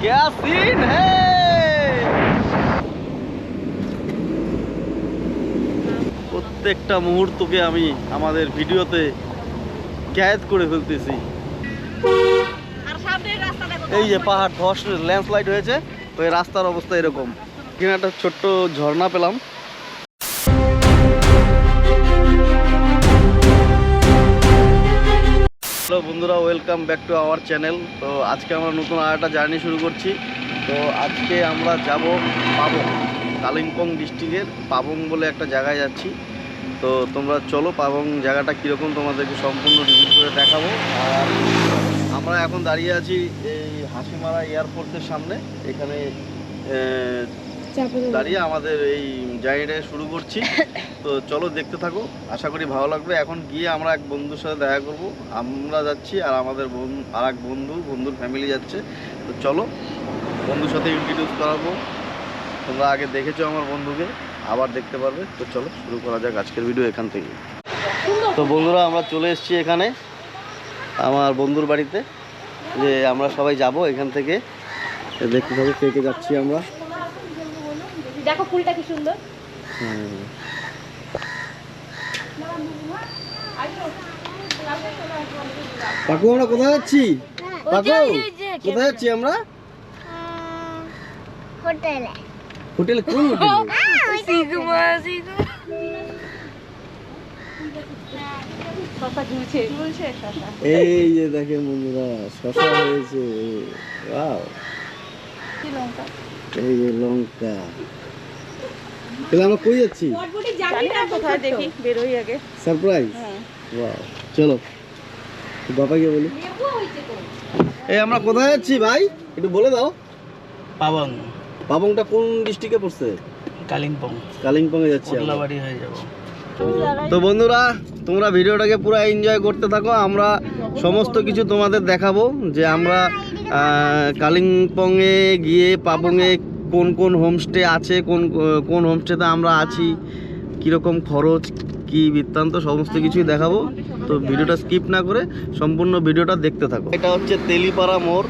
क्या सीन है। প্রত্যেকটা মুহূর্তকে আমি আমাদের ভিডিওতে ক্যাদ করে ফেলতেছি। এই যে পাহাড় ধস ল্যান্ডস্লাইড হয়েছে, ওই রাস্তার অবস্থা এরকম। এখানে একটা ছোট্ট ঝর্ণা পেলাম। হ্যালো বন্ধুরা, welcome back to our channel. তো আজকে আমরা নতুন আর একটা জার্নি শুরু করছি। তো আজকে আমরা যাব পাবং, কালিম্পং ডিস্ট্রিক্টের পাবং বলে একটা জায়গায় যাচ্ছি। তো তোমরা চলো পাবং জায়গাটা কীরকম তোমাদেরকে সম্পূর্ণ রিভিউ করে দেখাবো। আর আমরা এখন দাঁড়িয়ে আছি এই হাসিমারা এয়ারপোর্টের সামনে। এখানে দাঁড়িয়ে আমাদের এই জার্নিটা শুরু করছি। তো চলো দেখতে থাকো, আশা করি ভালো লাগবে। এখন গিয়ে আমরা এক বন্ধুর সাথে দেখা করব। আমরা যাচ্ছি আর আমাদের আর এক বন্ধুর ফ্যামিলি যাচ্ছে। তো চলো বন্ধুর সাথে ইন্ট্রোডিউস করাবো। তোমরা আগে দেখেছো আমার বন্ধুকে, আবার দেখতে পারবে। তো চলো শুরু করা যাক আজকের ভিডিও এখান থেকে। তো বন্ধুরা, আমরা চলে এসেছি এখানে আমার বন্ধুর বাড়িতে, যে আমরা সবাই যাব এখান থেকে। দেখতে থাকো কে কে যাচ্ছি আমরা। দেখো ফুলটা কি সুন্দর। কাকু আমরা কোথায় যাচ্ছি? কাকু কোথায় যাচ্ছি আমরা? হোটেলে। হোটেলে? কোন হোটেলে? এই যে দেখেন বন্ধুরা, শশা হয়েছে। ওয়াও, এই যে লঙ্কা। তাহলে আমরা কই যাচ্ছি? সারপ্রাইজ। ওয়াও, চলো বাবাকে বলি। এই আমরা কোথায় যাচ্ছি ভাই, একটু বলে দাও। পাবং। পাবংটা কোন ডিস্ট্রিক্টে পড়ছে? কালিম্পং। কালিম্পংয়ে যাচ্ছি আমরা। কোটলাবাড়ি হয়ে যাব। তো বন্ধুরা, তোমরা ভিডিওটাকে পুরো এনজয় করতে থাকো। আমরা সমস্ত কিছু তোমাদের দেখাবো, যে আমরা কালিম্পংয়ে গিয়ে পাবংয়ে কোন কোন হোমস্টে আছে, কোন কোন হোমস্টেতে আমরা আছি, কীরকম খরচ, কি বৃত্তান্ত, সমস্ত কিছুই দেখাবো। তো ভিডিওটা স্কিপ না করে সম্পূর্ণ ভিডিওটা দেখতে থাকো। এটা হচ্ছে তেলিপাড়া মোড়।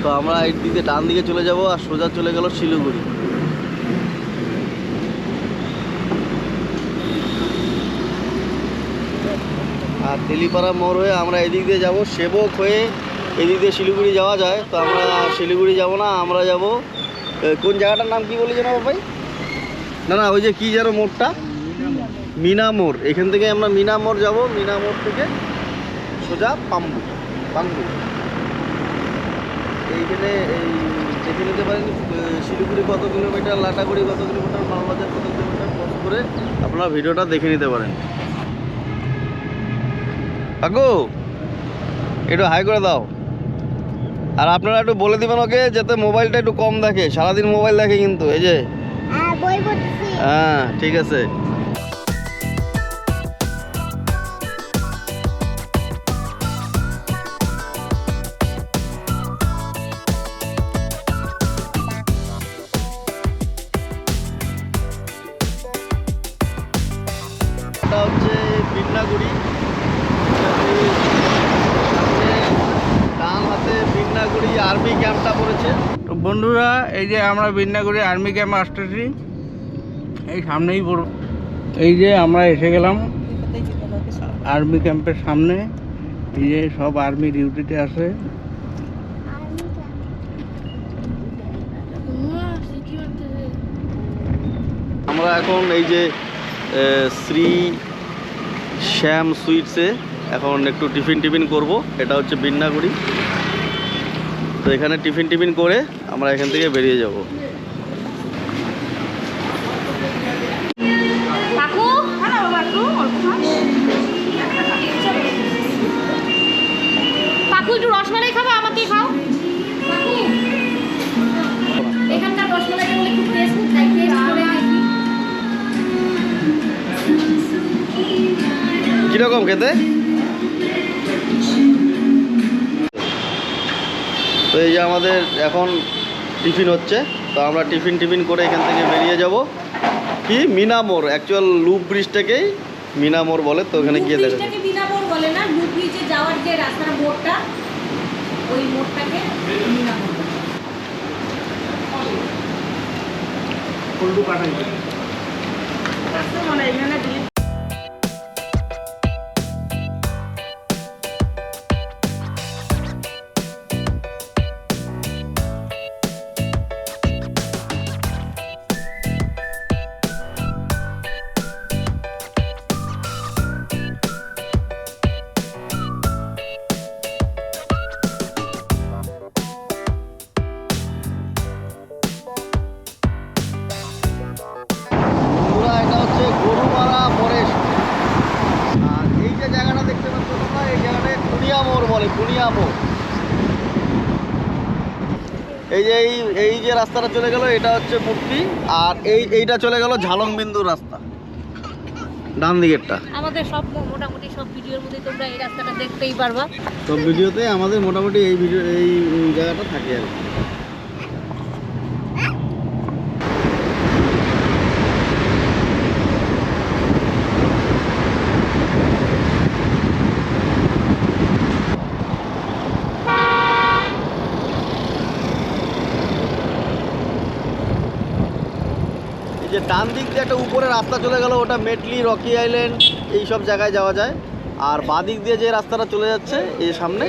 তো আমরা এই দিকে ডান দিকে চলে যাব আর সোজা চলে গেল শিলিগুড়ি। আর তেলিপাড়া মোড় হয়ে আমরা এদিক দিয়ে যাবো, সেবক হয়ে এদিক দিয়ে শিলিগুড়ি যাওয়া যায়। তো আমরা শিলিগুড়ি যাব না, আমরা যাব কোন জায়গাটার নাম কি বলি যেন ভাই? না ওই যে কি যেন মোড়টা, মিনা মোড়। এখান থেকে আমরা মিনা মোড় যাবো। মিনা মোড় থেকে সোজা পাম্বু। এইখানে এই দেখে নিতে পারেন শিলিগুড়ি কত কিলোমিটার, লাটাগুড়ি কত কিলোমিটার, মালবাজার কত কিলোমিটার, পজ করে আপনারা ভিডিওটা দেখে নিতে পারেন। কাকু একটু হাই করে দাও। আর আপনারা একটু বলে দিবেন ওকে যাতে মোবাইলটা একটু কম দেখে, সারাদিন মোবাইল দেখে কিন্তু। এই যে হ্যাঁ ঠিক আছে। এটা হচ্ছে বিন্নাগুড়ি। ডান হাতে বিন্নাগুড়ি আর্মি ক্যাম্পটা পড়েছে। তো বন্ধুরা, এই যে আমরা বিন্নাগুড়ি আর্মি ক্যাম্প আসতেছি, এই সামনেই এই যে আমরা এসে গেলাম আর্মি ক্যাম্পের সামনে। এই যে সব আর্মি ডিউটিতে আছে। আমরা এখন এই যে শ্রী শ্যাম সুইটসে এখন একটু টিফিন করব। এটা হচ্ছে বিন্নাগুড়ি। তো এখানে টিফিন করে আমরা এখান থেকে বেরিয়ে যাব। কাকু একটু রসমালাই খাবে, আমাকে খাও। এখানকার রসমালাইটা বলে খুব টেস্ট করে দেখি। কিরকম খেতে? তো এই যে আমাদের এখন টিফিন হচ্ছে। তো আমরা টিফিন করে এখান থেকে বেরিয়ে যাব কি মিনা মোড়। অ্যাকচুয়াল লুপ ব্রিজটাকেই মিনা মোড় বলে। তো ওখানে গিয়ে দেখা যাবে। মিনা মোড় বলে না, লুপ ব্রিজে যাওয়ার যে রাস্তার মোড়টা, ওই মোড়টাকে মিনা মোড়। ফল্ডু কাটাই মানে এখানে বন্ধুরা, এটা হচ্ছে গরুমারা ফরেস্ট। আর এই যে জায়গাটা দেখতে পাচ্ছ তোমরা, এই জায়গাটাকে কুনিয়া মোড় বলে, কুনিয়া মোড়। এই যে রাস্তাটা চলে গেল, এটা হচ্ছে মূর্তি। আর এইটা চলে গেল ঝালং বিন্দুর রাস্তা, ডান দিকেরটা। আমাদের সব মোটামুটি সব ভিডিওর মধ্যে তোমরা এই রাস্তাটা দেখতেই পারবা। সব ভিডিওতে আমাদের মোটামুটি এই জায়গাটা থাকে আর কি। এই যে ডান দিক দিয়ে একটা উপরে রাস্তা চলে গেল, ওটা মেটলি, রকি আইল্যান্ড, এই সব জায়গায় যাওয়া যায়। আর বাদিক দিয়ে যে রাস্তাটা চলে যাচ্ছে এই সামনে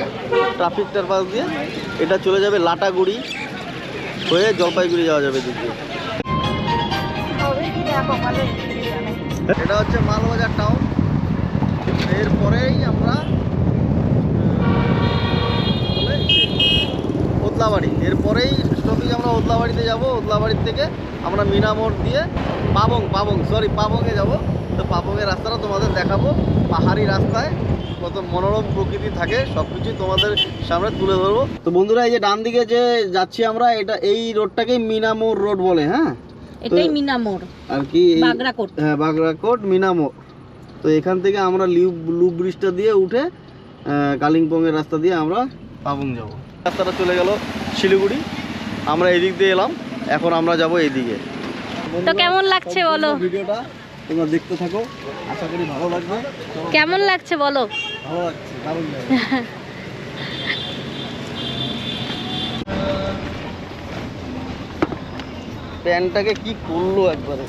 ট্রাফিকটার পাশ দিয়ে, এটা চলে যাবে লাটাগুড়ি হয়ে জলপাইগুড়ি যাওয়া যাবে দিক দিয়ে। এটা হচ্ছে মালবাজার টাউন। এরপরেই আমরা ওদলাবাড়ি, এরপরেই স্টপেজ আমরা ওদলাবাড়িতে যাব। ওদলাবাড়ির থেকে আমরা মিনামোড় দিয়ে পাবংয়ে যাব। তো পাবংয়ের রাস্তাটা তোমাদের দেখাবো। পাহাড়ি রাস্তায় কত মনোরম প্রকৃতি থাকে, সব কিছুই তোমাদের সামনে তুলে ধরবো। তো বন্ধুরা, এই যে ডান দিকে যে যাচ্ছি আমরা, এটা এই রোডটাকেই মিনামোড় রোড বলে। হ্যাঁ, এটাই মিনামোড় আর কি, বাগরাকোট। হ্যাঁ, বাগরাকোট মিনামোড়। তো এখান থেকে আমরা লুপ ব্রিজটা দিয়ে উঠে কালিম্পংয়ের রাস্তা দিয়ে আমরা পাবং যাব। রাস্তাটা চলে গেল শিলিগুড়ি, আমরা এদিক দিয়ে এলাম, এখন আমরা যাব এইদিকে। তো কেমন লাগছে বলো? ভিডিওটা তোমরা দেখতে থাকো, আশা করি ভালো লাগবে। কেমন লাগছে বলো? ভালো লাগছে, দারুণ লাগছে। প্যান্টটাকে কি করলো একবারে।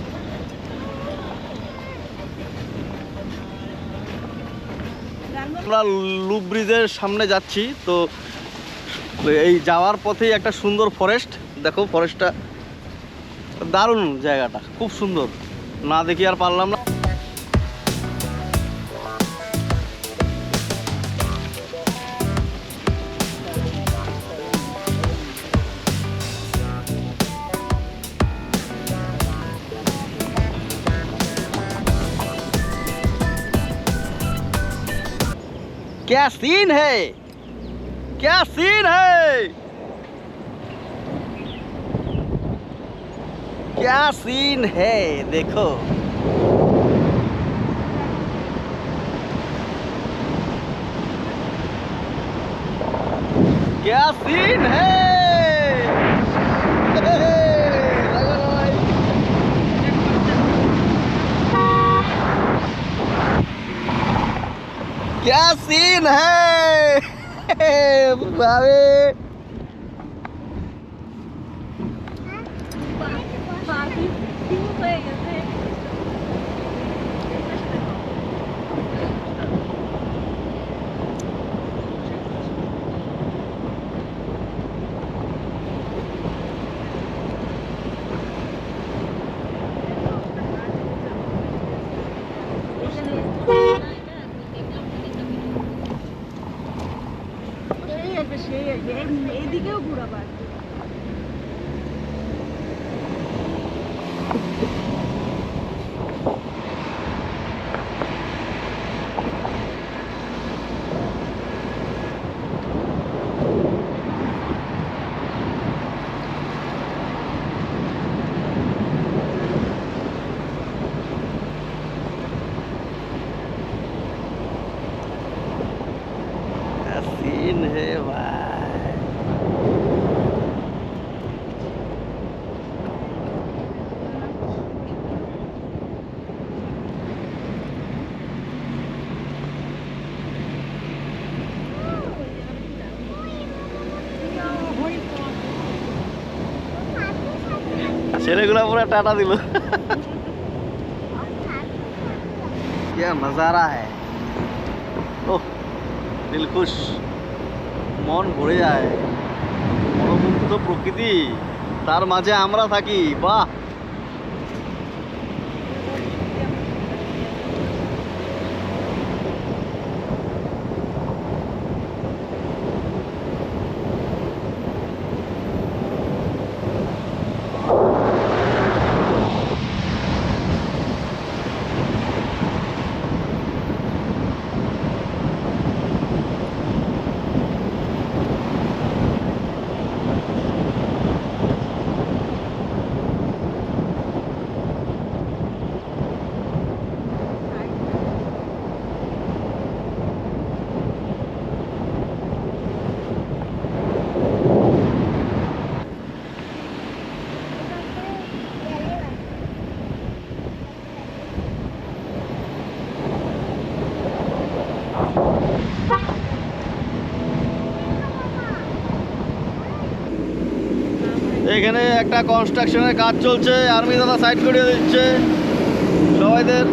আমরা লুপ ব্রিজের সামনে যাচ্ছি। তো এই যাওয়ার পথেই একটা সুন্দর ফরেস্ট, দেখো ফরেস্টটা দারুণ, জায়গাটা খুব সুন্দর, না দেখি আর পারলাম না। क्या सीन है, क्या सीन है, क्या सीन है, देखो। क्या सीन है, क्या सीन है बाबे। এইদিকেও ঘুরাবার। सीन है भाई। ছেলেগুলা পুরো টাটা দিল। क्या नज़ारा है, ओह दिल खुश, মন ভরে যায়। মনোমুগ্ধ প্রকৃতি, তার মাঝে আমরা থাকি, বাহ। এখানে একটা কনস্ট্রাকশনের কাজ চলছে, আর্মি দাদা সাইড করিয়ে দিচ্ছে সবাইদের।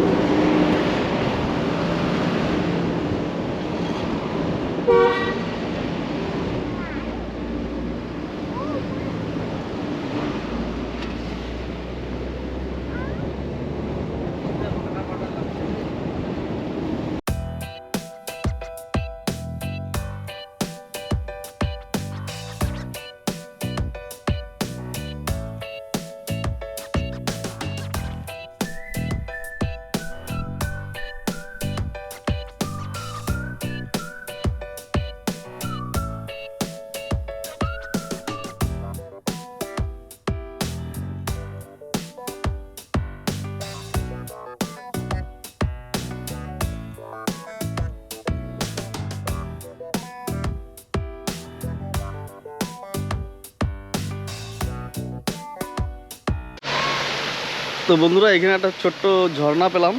তো বন্ধুরা, এখানে একটা ছোট্ট ঝর্ণা পেলাম,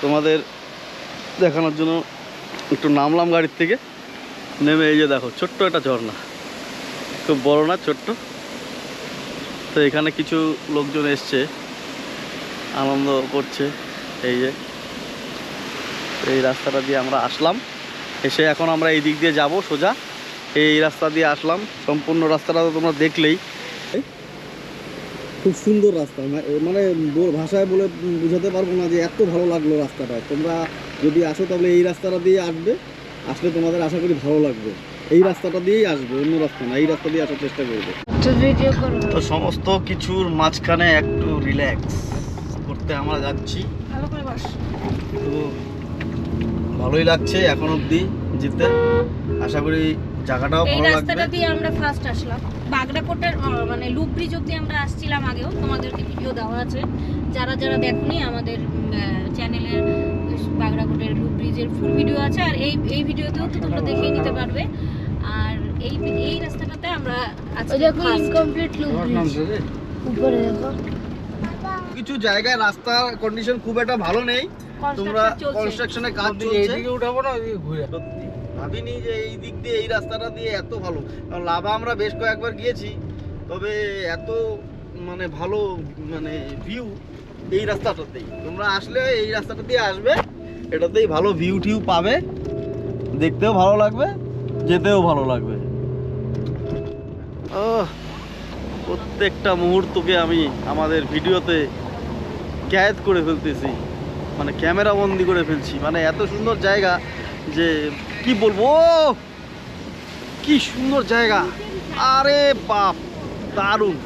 তোমাদের দেখানোর জন্য একটু নামলাম গাড়ির থেকে। নেমে এই যে দেখো ছোট্ট একটা ঝর্ণা, খুব বড় না, ছোট্ট। তো এখানে কিছু লোকজন এসছে, আনন্দ করছে। এই যে এই রাস্তাটা দিয়ে আমরা আসলাম, এসে এখন আমরা এই দিক দিয়ে যাব সোজা। এই রাস্তা দিয়ে আসলাম, সম্পূর্ণ রাস্তাটা তো তোমরা দেখলেই। খুব সুন্দর রাস্তা, মানে ভাষায় বলে বোঝাতে পারবো না যে এত ভালো লাগলো রাস্তাটা। তোমরা যদি আসো তাহলে এই রাস্তাটা দিয়ে আসবে, আসলে তোমাদের আশা করি ভালো লাগবে। এই রাস্তাটা দিয়েই আসবে, অন্য রাস্তা না, এই রাস্তা দিয়ে আসার চেষ্টা করবে। তো সমস্ত কিছুর মাঝখানে একটু রিল্যাক্স করতে আমরা যাচ্ছি। তো ভালোই লাগছে এখন অবধি যেতে, আশা করি জায়গাটাও এই ভালো লাগবে। রাস্তাটা দিয়ে আমরা ফার্স্ট আসলাম, বাগড়াকোটের মানে লুপ ব্রিজ অব্দি আমরা আসছিলাম আগেও, তোমাদেরকে ভিডিও দেওয়া আছে। যারা যারা দেখোনি আমাদের চ্যানেলের বাগড়াকোটের লুপ ব্রিজের ফুল ভিডিও আছে, আর এই ভিডিওতেও তো তোমরা দেখেই নিতে পারবে। আর এই রাস্তাটাতে আমরা আজকে ইনকমপ্লিট লুপ ব্রিজ উপরে দেখো। কিছু জায়গায় রাস্তার কন্ডিশন খুব একটা ভালো নেই, তোমরা কনস্ট্রাকশনের কাজ চলছে। এইদিকে উঠাবো না, ওইদিকে ঘুরে। সত্যি ভাবিনি যে এই দিক দিয়ে এই রাস্তাটা দিয়ে এত ভালো। কারণ লাভা আমরা বেশ কয়েকবার গিয়েছি, তবে এত মানে ভালো মানে ভিউ এই রাস্তাটাতেই। তোমরা আসলে এই রাস্তাটা দিয়ে আসবে, এটাতেই ভালো ভিউ টিউ পাবে, দেখতেও ভালো লাগবে, যেতেও ভালো লাগবে। প্রত্যেকটা মুহূর্তকে আমি আমাদের ভিডিওতে ক্যাদ করে ফেলতেছি, মানে ক্যামেরা বন্দি করে ফেলছি। মানে এত সুন্দর জায়গা যে কি বলবো, কি সুন্দর জায়গা, আরে বাপ, দারুণ।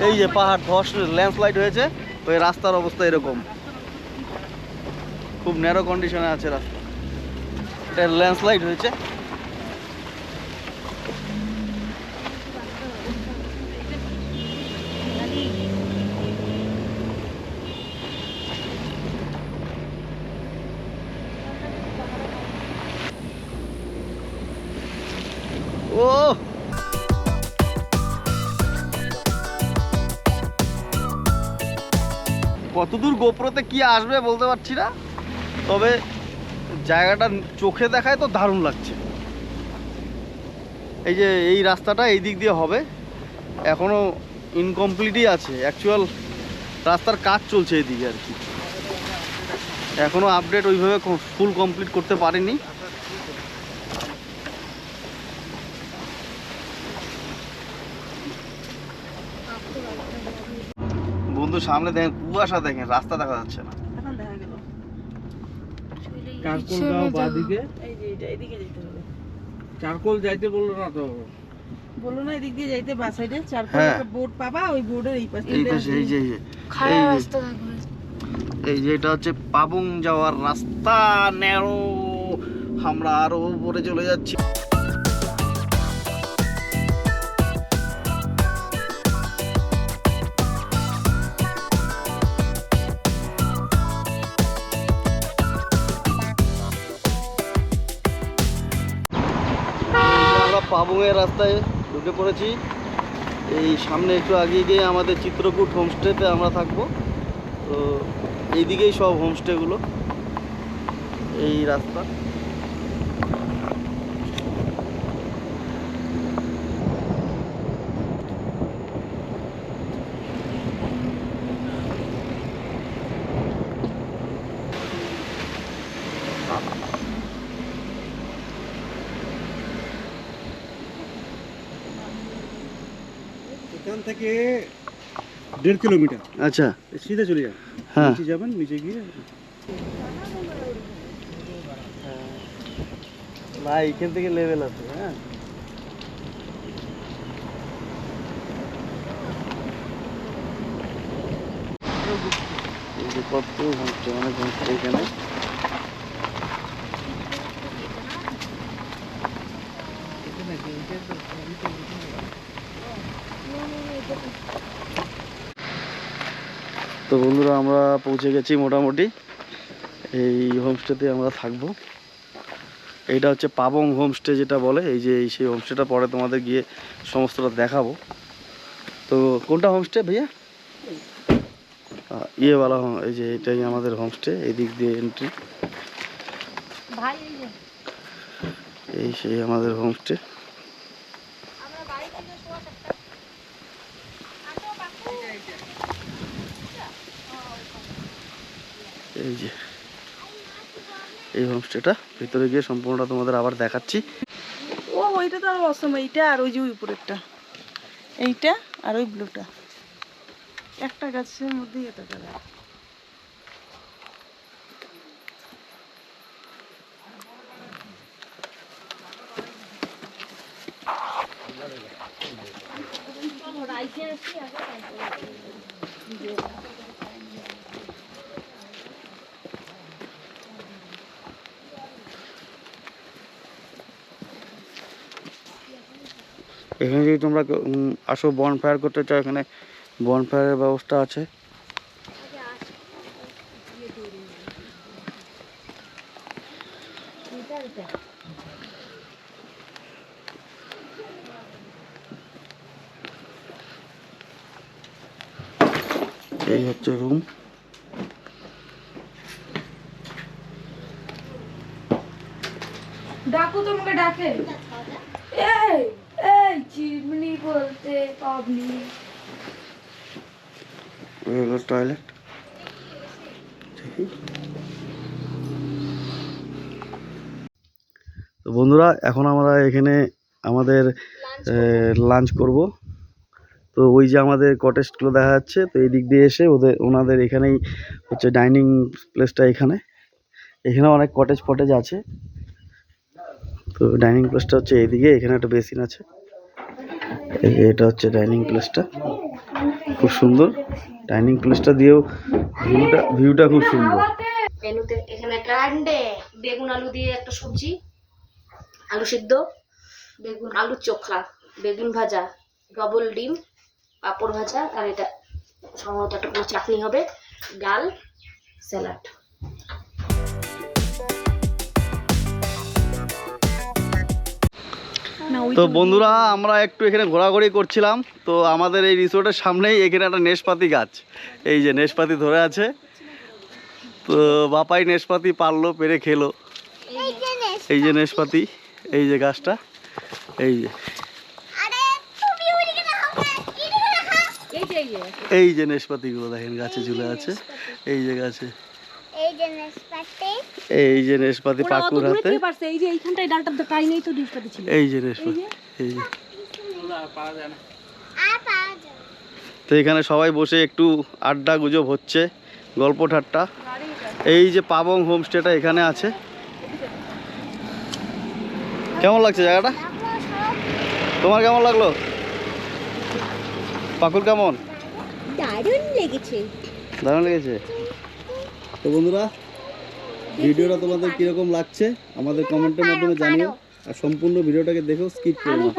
এই যে পাহাড় ধস, ল্যান্ডস্লাইড হয়েছে, ওই রাস্তার অবস্থা এরকম, খুব ন্যারো কন্ডিশনে আছে রাস্তা, এটা ল্যান্ডস্লাইড হয়েছে। ও কতদূর গোপ্রোতে কি আসবে বলতে পারছি না, তবে জায়গাটা চোখে দেখায় তো দারুণ লাগছে। এই যে এই রাস্তাটা এই দিক দিয়ে হবে, এখনও ইনকমপ্লিটই আছে, অ্যাকচুয়াল রাস্তার কাজ চলছে এইদিকে আর কি, এখনও আপডেট ওইভাবে ফুল কমপ্লিট করতে পারেনি। বন্ধু সামনে দেখেন কুয়াশা, দেখেন রাস্তা দেখা যাচ্ছে না। চারকোল গাঁও বাদিকে, চারকোল যাইতে বললো না তো, বললো না এদিক দিয়ে যাইতে বাস সাইডে চারপাশে হ্যাঁ। একটা বোর্ড পাবা, ওই বোর্ডের এই পাশে এই পাশে এই যে এই যে এটা হচ্ছে পাবং যাওয়ার রাস্তা, ন্যারো। আমরা আরো উপরে চলে যাচ্ছি। আমরা পাবংয়ের রাস্তায় ঢুকে পড়েছি। এই সামনে একটু আগিয়ে গিয়ে আমাদের চিত্রকূট হোমস্টেতে আমরা থাকবো। তো এইদিকেই সব হোমস্টেগুলো, এই রাস্তা। এখান থেকে 1.5 কিলোমিটার আচ্ছা, সিধে চলে যান, হ্যাঁ নিচে যাবেন, নিচে গিয়ে না এইখান থেকে লেভেল আছে। হ্যাঁ এই যে কত হোমস্টে, অনেক হোমস্টে এখানে। তো বন্ধুরা আমরা পৌঁছে গেছি মোটামুটি, এই হোমস্টেতে আমরা থাকবো। এইটা হচ্ছে পাবং হোমস্টে যেটা বলে, এই যে এই সেই হোমস্টেটা পরে তোমাদের গিয়ে সমস্তটা দেখাবো। তো কোনটা হোমস্টে ভাইয়া? ইয়েওয়ালা, এই যে এটাই আমাদের হোমস্টে, এই দিক দিয়ে এন্ট্রি। এই সেই আমাদের হোমস্টে। এই যে এই হোমস্টেটা, ভিতরে গিয়ে সম্পূর্ণটা তোমাদের আবার দেখাচ্ছি। ও ওইটা তো আর অসম, এইটা আর ওই যে উপরেরটা, এইটা আর ওই ব্লুটা একটা গাছের মধ্যেই এটা করা। এখানে যদি তোমরা আসো বনফায়ার করতে চাও, এখানে বনফায়ারের ব্যবস্থা আছে। এই হচ্ছে রুম। ডাকু তোমাকে ডাকে, এই এই চিমনি বলতে পাবলিক। ওই হলো টয়লেট। তো বন্ধুরা এখন আমরা এখানে আমাদের লাঞ্চ করব। তো ওই যে আমাদের কটেজগুলো দেখা যাচ্ছে, তো এই দিক দিয়ে এসে ওনাদের এখানেই হচ্ছে ডাইনিং প্লেসটা। এখানে অনেক কটেজ ফটেজ আছে। তো ডাইনিং প্লেসটা হচ্ছে এইদিকে, এখানে একটা বেসিন আছে। এটা হচ্ছে ডাইনিং প্লেসটা, খুব সুন্দর। ডাইনিং প্লেসটা দিয়েও ভিউটা খুব সুন্দর। মেনুতে এখানে একটা বেগুন আলু দিয়ে একটা সবজি, আলু সিদ্ধ, বেগুন আলু চোখা, বেগুন ভাজা, ডবল ডিম, পাঁপড় ভাজা, আর এটা সম্ভবত একটা পুরো চাটনি হবে, ডাল, স্যালাড। তো বন্ধুরা আমরা একটু এখানে ঘোরাঘুরি করছিলাম। তো আমাদের এই রিসোর্টের সামনেই এখানে একটা নেশপাতি গাছ, এই যে নেশপাতি ধরে আছে। তো বাপাই নেশপাতি পারলো, পেরে খেলো। এই যে নেশপাতি, এই যে গাছটা, এই যে এই যে নেশপাতিগুলো দেখেন গাছে ঝুলে আছে, এই যে গাছে, এই যে নেশপাতি পাকুর হাতে, এই যে এইখানটায় ডালটা কাই নেই তো নেশপাতি ছিল। এই যে নেশপাতি, এই যে। তো এখানে সবাই বসে একটু আড্ডা গুজব হচ্ছে, গল্প ঠাট্টা। এই যে পাবং হোমস্টেটা এখানে আছে। কেমন লাগছে জায়গাটা? তোমার কেমন লাগলো? পাকুর কেমন? দারুণ লেগেছে। দারুণ লেগেছে। তো বন্ধুরা, ভিডিওটা তোমাদের কিরকম লাগছে আমাদের কমেন্টের মাধ্যমে জানিও। আর সম্পূর্ণ ভিডিওটাকে দেখো, স্কিপ করো না।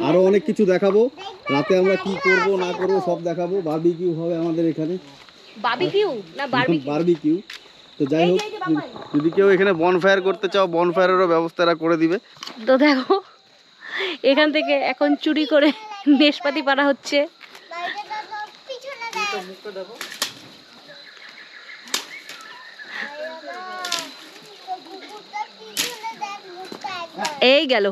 আরো অনেক কিছু দেখাবো, রাতে আমরা কি করব না করব সব দেখাবো। বারবিকিউ হবে আমাদের এখানে, বারবিকিউ না বারবিকিউ। তো যাই হোক, যদি কেউ এখানে বনফায়ার করতে চাও, বনফায়ারেরও ব্যবস্থা এরা করে দিবে। তো দেখো এখান থেকে এখন চুরি করে নেশপাতি পাড়া হচ্ছে। এই গেল।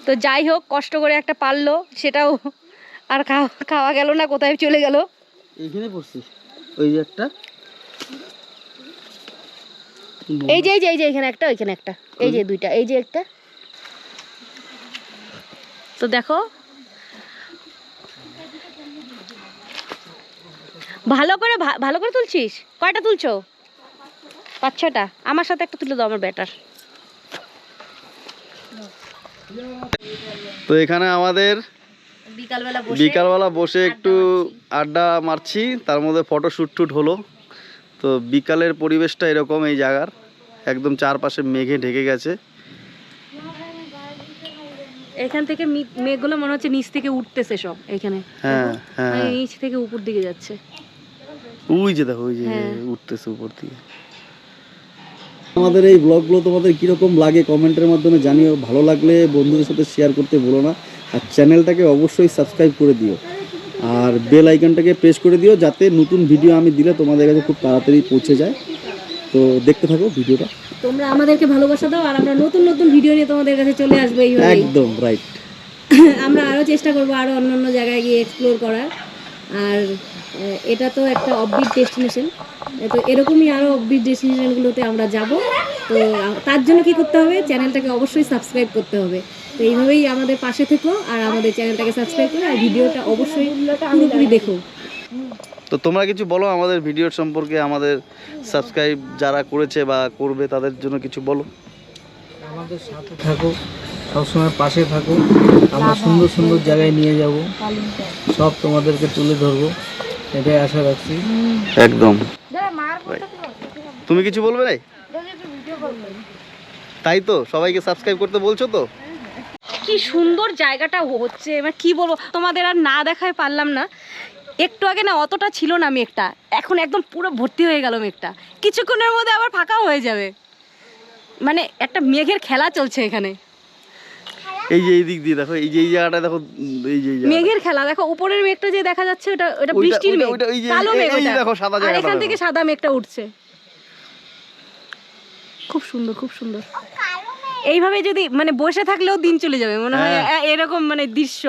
তো যাই হোক, কষ্ট করে একটা পারলো, সেটাও আর খাওয়া গেল না, কোথায় চলে গেল। এইখানে পড়ছি ওই যে একটা, এই যে এখানে একটা, ওইখানে একটা, এই যে দুইটা, এই যে একটা। তো দেখো ভালো করে তুলছিস। কয়টা তুলছো? 5-6টা। আমার সাথে একটা তুলে দাও, আমার ব্যাটার। তো এখানে আমাদের বিকালবেলা বসে একটু আড্ডা মারছি, তার মধ্যে ফটো শ্যুট হলো। তো বিকালের পরিবেশটা এরকম, এই জায়গার একদম চারপাশে মেঘে ঢেকে গেছে। এখান থেকে মেঘগুলো মনে হচ্ছে নিচ থেকে উঠতেছে সব এখানে। হ্যাঁ হ্যাঁ, নিচ থেকে উপর দিকে যাচ্ছে। ওই যে দেখো, ওই যে উঠতেছে উপর দিকে। আমাদের এই ব্লগগুলো তোমাদের কিরকম লাগে কমেন্টের মাধ্যমে জানিও। ভালো লাগলে বন্ধুদের সাথে শেয়ার করতে ভুলো না। আর চ্যানেলটাকে অবশ্যই সাবস্ক্রাইব করে দিও, আর বেল আইকনটাকে প্রেস করে দিও, যাতে নতুন ভিডিও আমি দিলে তোমাদের কাছে খুব তাড়াতাড়ি পৌঁছে যায়। তো দেখতে থাকো ভিডিওটা। তোমরা আমাদেরকে ভালোবাসা দাও, আর আমরা নতুন নতুন ভিডিও নিয়ে তোমাদের কাছে চলে আসবো। এইভাবে একদম রাইট। আমরা আরো চেষ্টা করবো আরো অন্য জায়গায় গিয়ে এক্সপ্লোর করার। আর এটা তো একটা অফবিট ডেস্টিনেশন, তো এরকমই আরো অফবিট ডেস্টিনেশনগুলোতে আমরা যাব। তো তার জন্য কি করতে হবে? চ্যানেলটাকে অবশ্যই সাবস্ক্রাইব করতে হবে। তো এইভাবেই আমাদের পাশে থেকো, আর আমাদের চ্যানেলটাকে সাবস্ক্রাইব করো, আর ভিডিওটা অবশ্যই পুরোপুরি দেখো। তো তোমরা কিছু বলো আমাদের ভিডিওর সম্পর্কে, আমাদের সাবস্ক্রাইব যারা করেছে বা করবে তাদের জন্য কিছু বলো। আমাদের সাথে থাকো, সবসময় পাশে থাকো। আমরা সুন্দর সুন্দর জায়গায় নিয়ে যাব, সব তোমাদেরকে তুলে ধরবো, এটাই আশা রাখছি। একদম। তুমি কিছু বলবে? তাই তো, সবাইকে সাবস্ক্রাইব করতে বলছো তো। কি সুন্দর জায়গাটা হচ্ছে, মানে কি বলবো, তোমাদের আর না দেখায় পারলাম না। একটু আগে না অতটা ছিল না মেঘটা, এখন একদম পুরো ভর্তি হয়ে গেল মেঘটা। কিছুক্ষণের মধ্যে আবার ফাঁকাও হয়ে যাবে, মানে একটা মেঘের খেলা চলছে এখানে। এই যে এই দিক দিয়ে দেখো, এই যে এই জায়গাটা দেখো, এই যে মেঘের খেলা দেখো। উপরের মেঘটা যে দেখা যাচ্ছে, ওটা বৃষ্টির মেঘ, কালো মেঘ ওটা। আর এখান থেকে সাদা মেঘটা উঠছে, খুব সুন্দর, খুব সুন্দর। এইভাবে যদি মানে বসে থাকলেও দিন চলে যাবে মনে হয়, এরকম মানে দৃশ্য।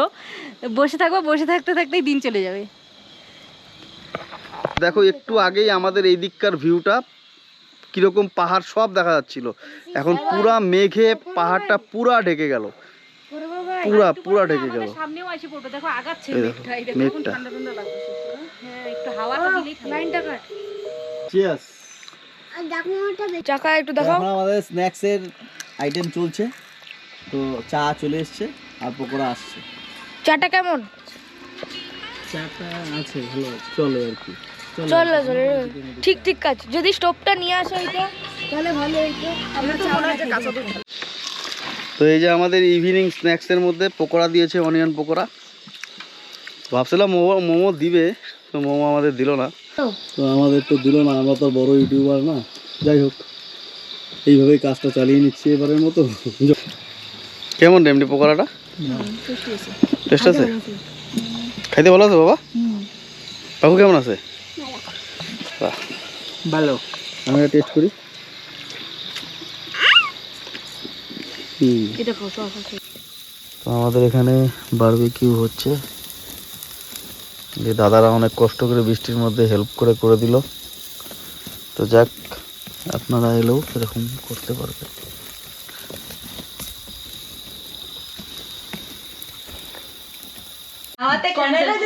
বসে থাকবো, বসে থাকতে থাকতেই দিন চলে যাবে। দেখো একটু আগেই আমাদের এই দিককার ভিউটা কিরকম, পাহাড় সব দেখা যাচ্ছিল, এখন পুরা মেঘে পাহাড়টা পুরা ঢেকে গেল, পুরা ঢেকে গেল। সামনেও এসে পড়বে, দেখো আগাচ্ছে মেঘটা। এটা মেঘটা ঠান্ডা ঠান্ডা লাগছে। হ্যাঁ, একটু হাওয়াটা দিলেই লাইনটা কাট। চিয়ার্স। চাকা একটু দেখাও। এখন আমাদের স্ন্যাক্সের আইটেম চলছে, তো চা চলে এসছে আর পকোড়া আসছে। চাটা কেমন? চাটা আছে, ভালো চলে আর কি। চলে ঠিক ঠিক কাজ। যদি স্টোভটা নিয়ে আসো এটা, তাহলে ভালো হইতো। আমরা তো মনে হচ্ছে কাঁচা দুধ। তো এই যে আমাদের ইভিনিং স্ন্যাক্সের মধ্যে পকোড়া দিয়েছে, অনিয়ন পকোড়া। ভাবছিলাম মোমো দিবে, তো মোমো আমাদের দিল না। তো আমাদের তো দিল না, আমরা তো বড় ইউটিউবার না। যাই হোক, এইভাবেই কাজটা চালিয়ে নিচ্ছি এবারের মতো। কেমন এমনি পকোড়াটা? টেস্ট আছে? খাইতে ভালো আছে বাবা? বাবু কেমন আছে? ভালো। আমি টেস্ট করি। এই দেখো সস আছে। তো আমাদের এখানে বারবিকিউ হচ্ছে, যে দাদারা অনেক কষ্ট করে বৃষ্টির মধ্যে হেল্প করে দিল। তো যাক, আপনারা এলেও এরকম করতে পারবেন।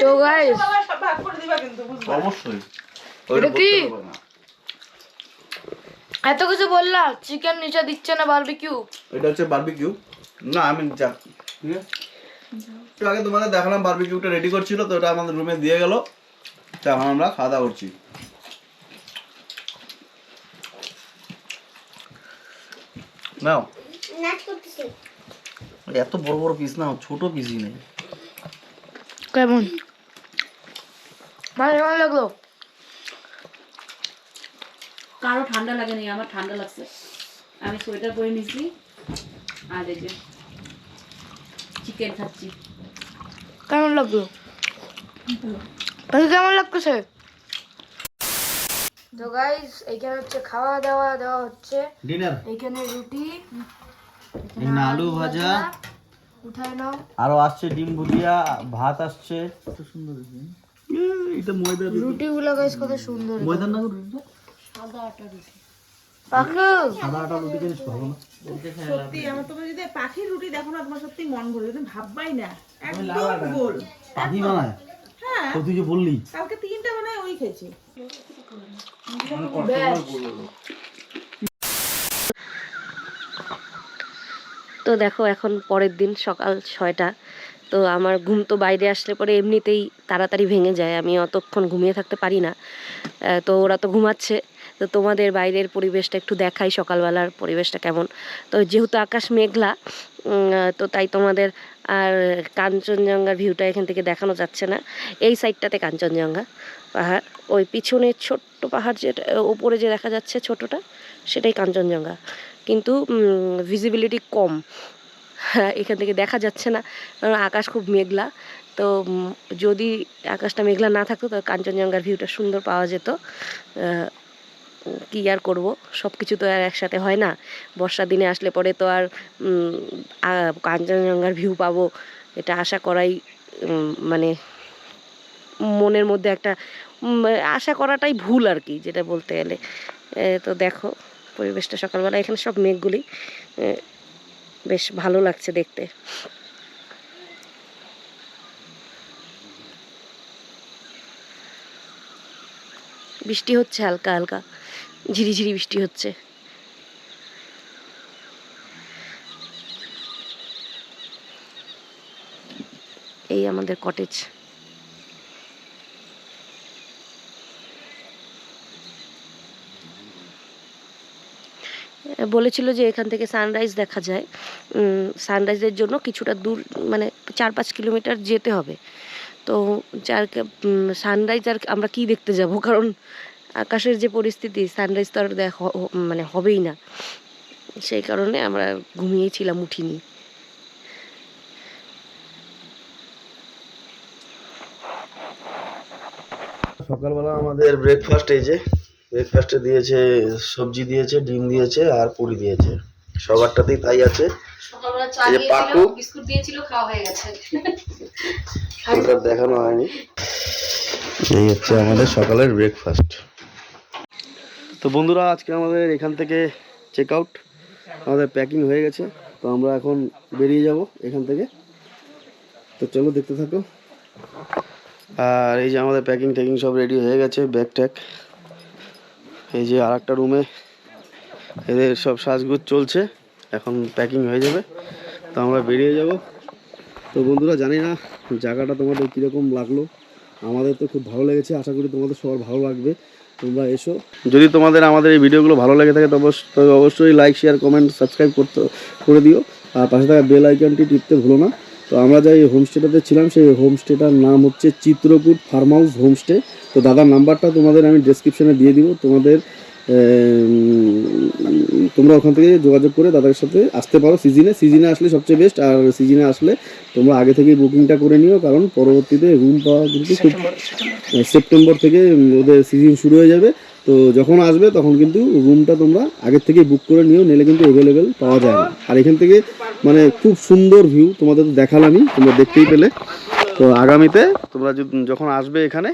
তো গাইস ভাগ করে দিবা কিন্তু, বুঝবা? অবশ্যই এটা কি? এত কিছু বললাম, চিকেন নিচে দিচ্ছে না বারবিকিউ। এটা হচ্ছে বারবিকিউ। না আমি যাক, ঠিক আছে, একটু আগে তোমাদের দেখালাম বারবিকিউটা রেডি করছিল, তো এটা আমাদের রুমে দিয়ে গেল। তো এখন আমরা খাওয়া দাওয়া করছি। নাও, এত বড় বড় পিস না, ছোট পিসই নেই। কেমন ভালো লাগলো? কারো ঠান্ডা লাগে না, আমার ঠান্ডা লাগছে। আমি সোয়েটার পরে নিছি আর এই যে চিকেন খাচ্ছি। কেমন লাগলো? কেমন লাগছে? তো গাইস এইখানে হচ্ছে খাওয়া দাওয়া দেওয়া হচ্ছে। ডিনার, এইখানে রুটি, এখানে আলু ভাজা, উঠায় নাও। আরো আসছে ডিম ভুজিয়া, ভাত আসছে। কত সুন্দর এটা ময়দা রুটিগুলো গাইস কত সুন্দর। ময়দার না রুটিটা, সাদা আটা রুটি। সাদা আটা রুটি জিনিস ভালো না। সত্যি আমার, তোমরা যদি পাখির রুটি দেখো না, তোমার সত্যি মন ভরে, তুমি ভাববাই না, একদম গোল। পাখি বানায়? হ্যাঁ, তো তুই যে বললি কালকে 3টা বানায় ওই খেয়েছি। তো দেখো এখন পরের দিন সকাল 6টা। তো আমার ঘুম তো বাইরে আসলে পরে এমনিতেই তাড়াতাড়ি ভেঙে যায়, আমি অতক্ষণ ঘুমিয়ে থাকতে পারি না। তো ওরা তো ঘুমাচ্ছে, তো তোমাদের বাইরের পরিবেশটা একটু দেখাই, সকালবেলার পরিবেশটা কেমন। তো যেহেতু আকাশ মেঘলা, তো তাই তোমাদের আর কাঞ্চনজঙ্ঘার ভিউটা এখান থেকে দেখানো যাচ্ছে না। এই সাইডটাতে কাঞ্চনজঙ্ঘা পাহাড়, ওই পিছনে ছোট্ট পাহাড় যেটা ওপরে যে দেখা যাচ্ছে ছোটটা, সেটাই কাঞ্চনজঙ্ঘা। কিন্তু ভিজিবিলিটি কম, এখান থেকে দেখা যাচ্ছে না, কারণ আকাশ খুব মেঘলা। তো যদি আকাশটা মেঘলা না থাকতো তো কাঞ্চনজঙ্ঘার ভিউটা সুন্দর পাওয়া যেত। কি আর করব, সব কিছু তো আর একসাথে হয় না। বর্ষার দিনে আসলে পরে তো আর কাঞ্চনজঙ্ঘার ভিউ পাবো এটা আশা করাই মানে মনের মধ্যে একটা আশা করাটাই ভুল আর কি, যেটা বলতে গেলে। তো দেখো পরিবেশটা সকালবেলা, এখানে সব মেঘগুলি বেশ ভালো লাগছে দেখতে। বৃষ্টি হচ্ছে হালকা হালকা, ঝিরিঝিরি বৃষ্টি হচ্ছে। এই আমাদের কটেজ। বলেছিল যে এখান থেকে সানরাইজ দেখা যায়। সানরাইজের জন্য কিছুটা দূর, মানে 4-5 কিলোমিটার যেতে হবে। তো সানরাইজ আর আমরা কি দেখতে যাব, কারণ আকাশের যে পরিস্থিতি, সানরাইজ তো আর মানে হবেই না। সেই কারণে আমরা ঘুমিয়েছিলাম, উঠিনি। সকালবেলা আমাদের ব্রেকফাস্ট, এই যে ব্রেকফাস্টে দিয়েছে সবজি, দিয়েছে ডিম, দিয়েছে আর পুরি দিয়েছে। সবারটাতেই তাই আছে। সকালবেলা চা এই যে দিয়েছিল, পাকু, বিস্কুট দিয়েছিল, খাওয়া হয়ে গেছে। ওটা দেখানো হয়নি। এই হচ্ছে আমাদের সকালের ব্রেকফাস্ট। তো বন্ধুরা, আজকে আমাদের এখান থেকে চেক আউট, আমাদের প্যাকিং হয়ে গেছে। তো আমরা এখন বেরিয়ে যাব এখান থেকে। তো চলো দেখতে থাকো। আর এই যে আমাদের প্যাকিং ট্যাকিং সব রেডি হয়ে গেছে, ব্যাগ ট্যাগ। এই যে আর একটা রুমে এদের সব সাজগুজ চলছে, এখন প্যাকিং হয়ে যাবে। তো আমরা বেরিয়ে যাব। তো বন্ধুরা, জানি না জায়গাটা তোমাদের কীরকম লাগলো, আমাদের তো খুব ভালো লেগেছে। আশা করি তোমাদের সবার ভালো লাগবে। তোমরা এসো, যদি তোমাদের আমাদের এই ভিডিওগুলো ভালো লেগে থাকে তবে অবশ্যই লাইক, শেয়ার, কমেন্ট, সাবস্ক্রাইব করে দিও। আর পাশে থাকা বেল আইকনটি টিপতে ভুলো না। তো আমরা যে হোমস্টেটাতে ছিলাম, সেই হোমস্টেটার নাম হচ্ছে চিত্রকূট ফার্ম হাউস হোমস্টে। তো দাদার নাম্বারটা তোমাদের আমি ডেসক্রিপশানে দিয়ে দিব। তোমরা ওখান থেকে যোগাযোগ করে দাদার সাথে আসতে পারো। সিজনে আসলে সবচেয়ে বেস্ট। আর সিজনে আসলে তোমরা আগে থেকেই বুকিংটা করে নিও, কারণ পরবর্তীতে রুম পাওয়া কিন্তু খুব, সেপ্টেম্বর থেকে ওদের সিজন শুরু হয়ে যাবে। তো যখন আসবে তখন কিন্তু রুমটা তোমরা আগের থেকে বুক করে নিও, নিলে কিন্তু অ্যাভেলেবেল পাওয়া যায় না। আর এখান থেকে মানে খুব সুন্দর ভিউ তোমাদের তো দেখালামই, তোমরা দেখতেই পেলে। তো আগামীতে তোমরা যখন আসবে এখানে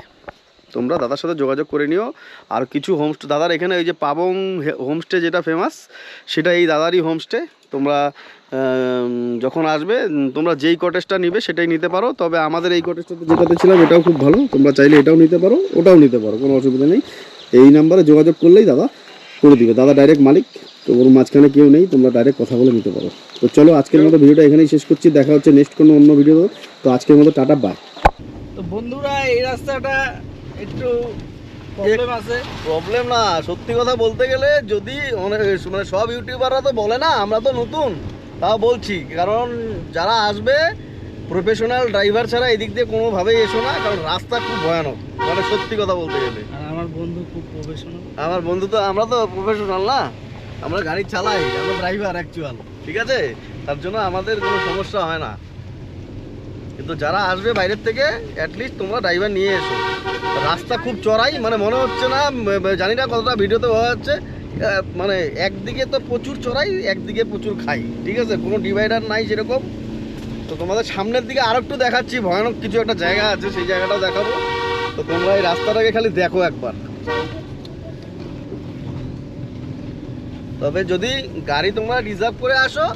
তোমরা দাদার সাথে যোগাযোগ করে নিও। আর কিছু হোমস্টে দাদার এখানে ওই যে পাবং হোমস্টে যেটা ফেমাস, সেটা এই দাদারই হোমস্টে। তোমরা যখন আসবে তোমরা যেই কটেজটা নিবে সেটাই নিতে পারো। তবে আমাদের এই কটেজটাতে যেটাতে ছিলাম এটাও খুব ভালো, তোমরা চাইলে এটাও নিতে পারো, ওটাও নিতে পারো, কোনো অসুবিধা নেই। এই নাম্বারে যোগাযোগ করলেই দাদা করে দিবে। দাদা ডাইরেক্ট মালিক, তো ওর মাঝখানে কেউ নেই, তোমরা ডাইরেক্ট কথা বলে নিতে পারো। তো চলো আজকের মতো ভিডিওটা এখানেই শেষ করছি, দেখা হচ্ছে নেক্সট কোনো অন্য ভিডিও। তো আজকের মতো টাটা, বাই। তো বন্ধুরা এই রাস্তাটা একটু প্রবলেম আছে। প্রবলেম না, সত্যি কথা বলতে গেলে যদি অনেক মানে সব ইউটিউবাররা তো বলে না, আমরা তো নতুন, তাও বলছি। কারণ যারা আসবে প্রফেশনাল ড্রাইভার ছাড়া এদিক দিয়ে কোনোভাবেই এসো না, কারণ রাস্তা খুব ভয়ানক, মানে সত্যি কথা বলতে গেলে। আর আমার বন্ধু খুব প্রফেশনাল। আমার বন্ধু তো, আমরা তো প্রফেশনাল না, আমরা গাড়ি চালাই, আমরা ড্রাইভার অ্যাকচুয়াল, ঠিক আছে? তার জন্য আমাদের কোনো সমস্যা হয় না। কিন্তু যারা আসবে বাইরের থেকে অ্যাটলিস্ট তোমরা ড্রাইভার নিয়ে এসো। রাস্তা খুব চড়াই, মানে মনে হচ্ছে না, জানি না কতটা ভিডিওতে বোঝা যাচ্ছে, মানে একদিকে তো প্রচুর চড়াই, একদিকে প্রচুর খাই, ঠিক আছে? কোনো ডিভাইডার নাই সেরকম। তো তোমাদের সামনের দিকে আরো একটু দেখাচ্ছি, ভয়ানক কিছু একটা জায়গা আছে, সেই জায়গাটাও দেখাবো। তো তোমরা এই রাস্তাটাকে খালি দেখো একবার। তবে যদি গাড়ি তোমরা রিজার্ভ করে আসো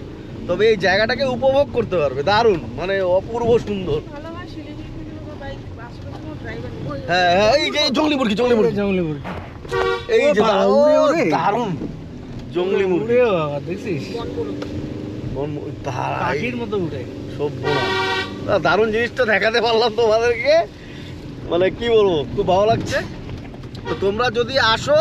তবে এই জায়গাটাকে উপভোগ করতে পারবে, দারুণ, মানে অপূর্ব সুন্দর। ভালো হয় শিলিগুড়ি থেকে বা বাইক আশেপাশে কোনো ড্রাইভার নেই। হ্যাঁ হ্যাঁ, এই যে জঙ্গলি মুরগি, জঙ্গলি মুরগি, জঙ্গলি মুরগি, এই যে বাবা, উড়ে উড়ে। দারুণ জঙ্গলি মুরগি, উড়ে বাবা, দেখছিস পাখির মতো উড়ে। সব দারুণ জিনিসটা দেখাতে পারলাম তোমাদেরকে, মানে কি বলবো, খুব ভালো লাগছে। তো তোমরা যদি আসো